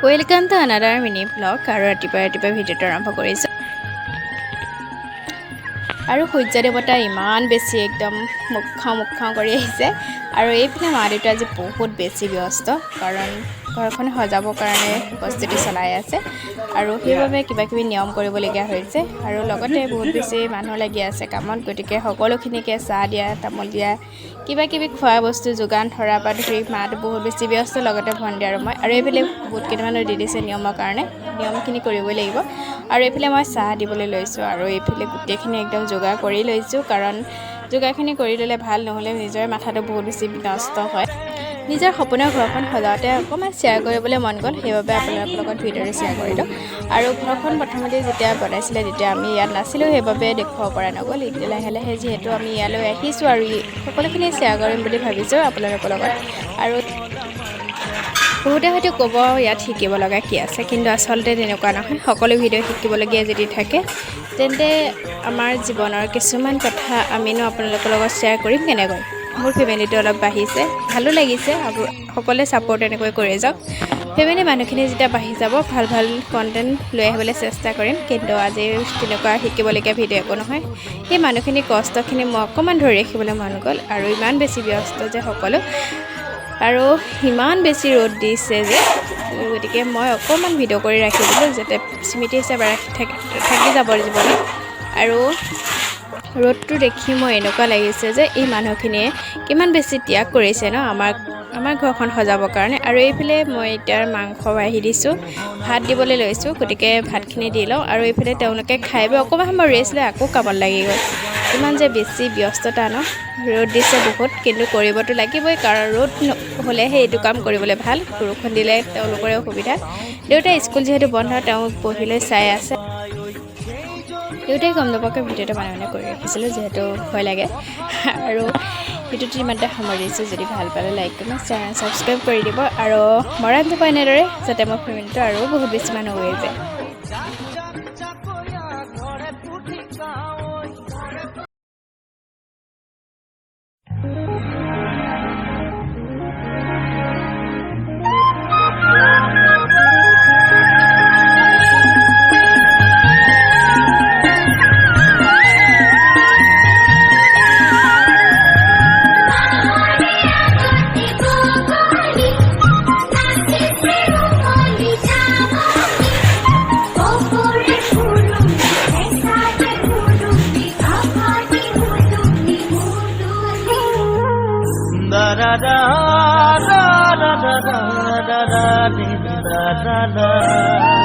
Welcome to another mini vlog. আৰু ৰাতিপুৱা ভিডিঅ'টো আৰম্ভ কৰিছো। আৰু সূৰ্য দেৱতা ইমান বেছি একদম মুখ্য কৰি আহিছে আৰু এইপিনে মা দেউতা আজি বহুত বেছি ব্যস্ত কাৰণ ঘৰখন সজাবৰ কাৰণে প্ৰস্তুতি চলাই আছে আৰু সেইবাবে কিবা কিবি নিয়ম কৰিবলগীয়া হৈছে আৰু লগতে বহুত বেছি মানুহ লাগি আছে কামত গতিকে সকলোখিনিকে চাহ দিয়া তামোল দিয়া কিবা কিবি খোৱা বস্তু যোগান ধৰা বা ধৰি মাত বহুত বেছি ব্যস্ত লগতে ভণ্টি আৰু মই আৰু এইফালে বহুত কেইটামানৰ দি দিছে নিয়মৰ কাৰণে নিয়মখিনি কৰিবই লাগিব আৰু এইফালে মই চাহ দিবলৈ লৈছোঁ আৰু এইফালে গোটেইখিনি একদম যোগাৰ কৰি লৈছোঁ কাৰণ যোগাৰখিনি কৰি ল'লে ভাল নহ'লে নিজৰ মাথাটো বহুত বেছি নষ্ট হয় নিজৰ সপোনৰ ঘৰখন সজাওঁতে অকণমান শ্বেয়াৰ কৰিবলৈ মন গ'ল সেইবাবে আপোনালোকৰ লগত ভিডিঅ'টো শ্বেয়াৰ কৰিলোঁ আৰু ঘৰখন প্ৰথমতে যেতিয়া বনাইছিলে তেতিয়া আমি ইয়াত নাছিলোঁ সেইবাবে দেখুৱাব পৰা নগ'ল এতিয়া লাহে লাহে যিহেতু আমি ইয়ালৈ আহিছোঁ আৰু সকলোখিনি শ্বেয়াৰ কৰিম বুলি ভাবিছোঁ আপোনালোকৰ লগত আৰু বহুতে হয়তো ক'ব ইয়াত শিকিব লগা কি আছে কিন্তু আচলতে তেনেকুৱা নহয় সকলো ভিডিঅ' শিকিবলগীয়া যদি থাকে তেন্তে আমাৰ জীৱনৰ কিছুমান কথা আমিনো আপোনালোকৰ লগত শ্বেয়াৰ কৰিম কেনেকৈ মোৰ ফেমিলিটো অলপ বাঢ়িছে ভালো লাগিছে আৰু সকলোৱে ছাপোৰ্ট এনেকৈ কৰি যাওক ফেমিলি মানুহখিনি যেতিয়া বাঢ়ি যাব ভাল ভাল কণ্টেণ্ট লৈ আহিবলৈ চেষ্টা কৰিম কিন্তু আজি তেনেকুৱা শিকিবলগীয়া ভিডিঅ' একো নহয় সেই মানুহখিনি কষ্টখিনি মই অকণমান ধৰি ৰাখিবলৈ মন গ'ল আৰু ইমান বেছি ব্যস্ত যে সকলো আৰু ইমান বেছি ৰ'দ দিছে যে গতিকে মই অকণমান ভিডিঅ' কৰি ৰাখিছিলোঁ যাতে স্মৃতি হিচাপে থাকি যাব জীৱনত আৰু ৰ'দটো দেখি মই এনেকুৱা লাগিছে যে এই মানুহখিনিয়ে কিমান বেছি ত্যাগ কৰিছে ন আমাৰ ঘৰখন সজাবৰ কাৰণে আৰু এইফালে মই এতিয়া মাংস বাঢ়ি দিছোঁ ভাত দিবলৈ লৈছোঁ গতিকে ভাতখিনি দি লওঁ আৰু এইফালে তেওঁলোকে খাই বৈ অকণমান সময় ৰেষ্ট লৈ আকৌ কামত লাগি গ'ল ইমান যে বেছি ব্যস্ততা ন ৰ'দ দিছে বহুত কিন্তু কৰিবতো লাগিবই কাৰণ ৰ'দ হ'লেহে এইটো কাম কৰিবলৈ ভাল বৰষুণ দিলে তেওঁলোকৰে অসুবিধা দেউতাই স্কুল যিহেতু বন্ধ তেওঁ পঢ়িলৈ চাই আছে দেউতাই গম নাপাকৈ ভিডিঅ'টো মানে কৰি ৰাখিছিলোঁ যিহেতু ভয় লাগে আৰু ভিডিঅ'টো ইমানতে সামৰিছোঁ যদি ভাল পালে লাইক কমেণ্ট চেনেল ছাবস্ক্ৰাইব কৰি দিব আৰু মৰম দিব এনেদৰে যাতে মোৰ ফেমিলিটো আৰু বহুত বেছি মানুহ হৈ যায় da da da da da da da da da da da